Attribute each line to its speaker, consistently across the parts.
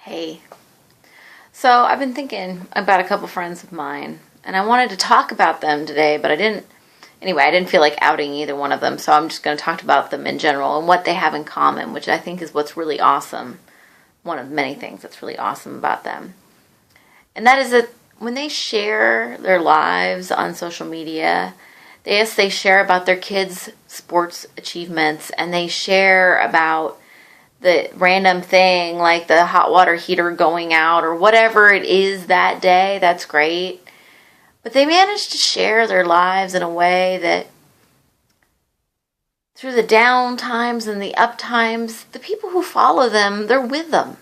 Speaker 1: Hey, so I've been thinking about a couple friends of mine, and I wanted to talk about them today, but I didn't feel like outing either one of them, so I'm just going to talk about them in general and what they have in common, which I think is what's really awesome, one of many things that's really awesome about them. And that is that when they share their lives on social media, they share about their kids' sports achievements, and they share about the random thing like the hot water heater going out or whatever it is that day. That's great. But they manage to share their lives in a way that through the down times and the up times, the people who follow them, they're with them.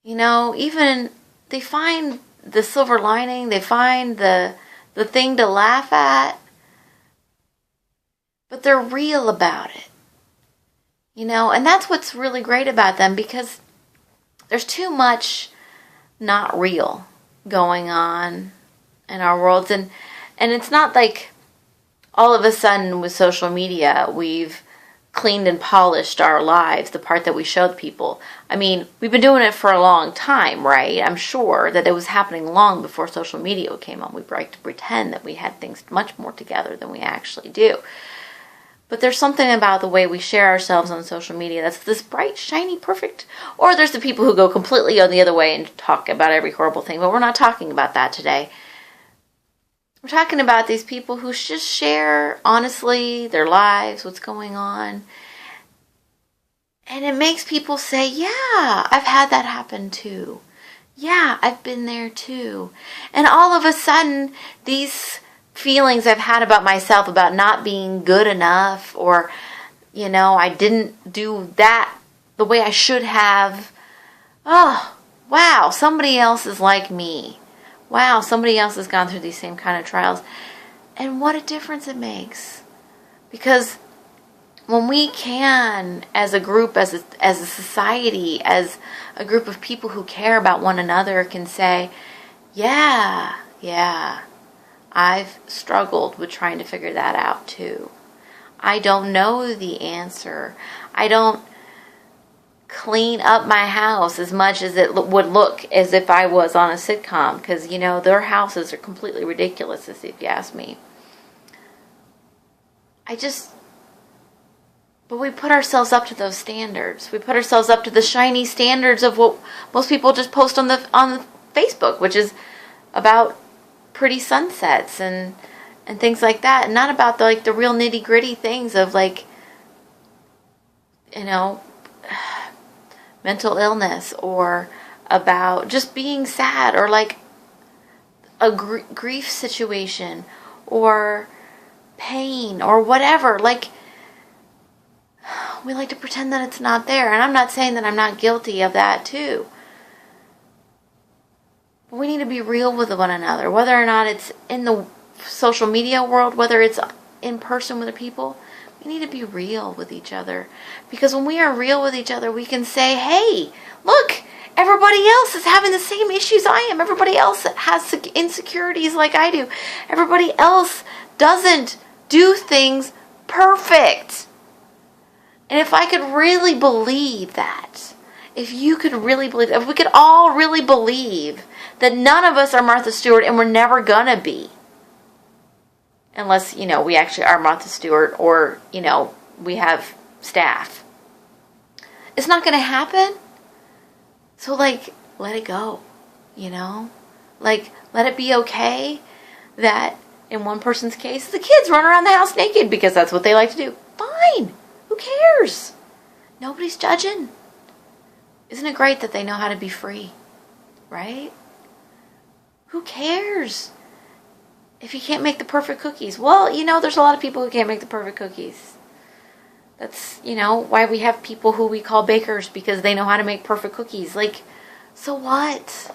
Speaker 1: Even they find the silver lining, they find the thing to laugh at, but they're real about it. And that's what's really great about them, because there's too much not real going on in our worlds. And it's not like all of a sudden with social media, we've cleaned and polished our lives, the part that we showed people. I mean, we've been doing it for a long time, right? I'm sure that it was happening long before social media came on. We like to pretend that we had things much more together than we actually do. But there's something about the way we share ourselves on social media that's this bright, shiny, perfect. Or there's the people who go completely on the other way and talk about every horrible thing. But we're not talking about that today. We're talking about these people who just share honestly their lives, what's going on. And it makes people say, yeah, I've had that happen too. Yeah, I've been there too. And all of a sudden, these feelings I've had about myself, about not being good enough, or, I didn't do that the way I should have. Oh, wow, somebody else is like me. Wow, somebody else has gone through these same kind of trials. And what a difference it makes. Because when we can, as a group, as a society, as a group of people who care about one another, can say, yeah, I've struggled with trying to figure that out too. I don't know the answer. I don't clean up my house as much as it would look as if I was on a sitcom, because, their houses are completely ridiculous, if you ask me. But we put ourselves up to those standards. We put ourselves up to the shiny standards of what most people just post on the Facebook, which is about pretty sunsets and things like that, and not about the real nitty gritty things of mental illness, or about just being sad, or a grief situation, or pain, or whatever. We like to pretend that it's not there, and I'm not saying that I'm not guilty of that too. But we need to be real with one another, whether or not it's in the social media world, whether it's in person with the people. We need to be real with each other. Because when we are real with each other, we can say, hey, look, everybody else is having the same issues I am. Everybody else has insecurities like I do. Everybody else doesn't do things perfect. And if I could really believe that, if you could really believe that, if we could all really believe that none of us are Martha Stewart, and we're never gonna be, unless, we actually are Martha Stewart, or, we have staff. It's not gonna happen. So, let it go, let it be okay that in one person's case, the kids run around the house naked because that's what they like to do. Fine. Who cares? Nobody's judging. Isn't it great that they know how to be free? Right? Who cares if you can't make the perfect cookies? Well, there's a lot of people who can't make the perfect cookies. That's, why we have people who we call bakers, because they know how to make perfect cookies. So what?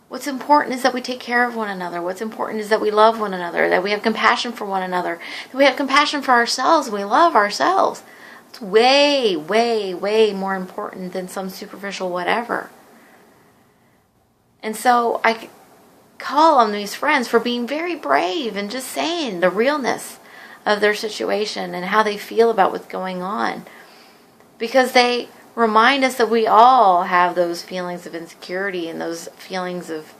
Speaker 1: What's important is that we take care of one another. What's important is that we love one another, that we have compassion for one another, that we have compassion for ourselves, and we love ourselves. It's way, way, way more important than some superficial whatever. And so I call on these friends for being very brave and just saying the realness of their situation and how they feel about what's going on. because they remind us that we all have those feelings of insecurity and those feelings of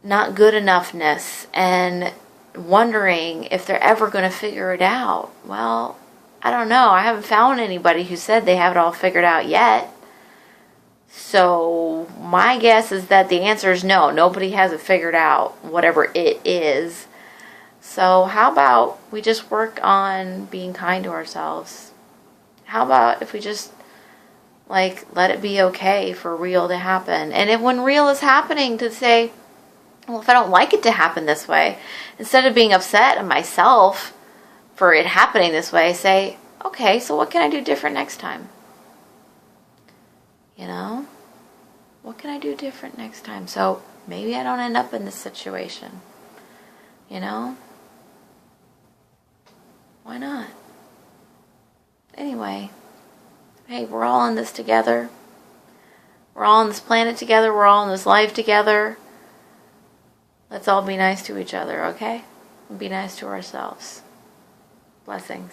Speaker 1: not good enoughness and wondering if they're ever going to figure it out. Well, I don't know. I haven't found anybody who said they have it all figured out yet. So my guess is that the answer is no. Nobody has it figured out, whatever it is. So how about we just work on being kind to ourselves? How about if we just let it be okay for real to happen? And if when real is happening, to say, well, if I don't like it to happen this way, instead of being upset at myself for it happening this way, say, okay, so what can I do different next time? What can I do different next time? So maybe I don't end up in this situation. Why not? Anyway, hey, we're all in this together. We're all on this planet together. We're all in this life together. Let's all be nice to each other, okay? And be nice to ourselves. Blessings.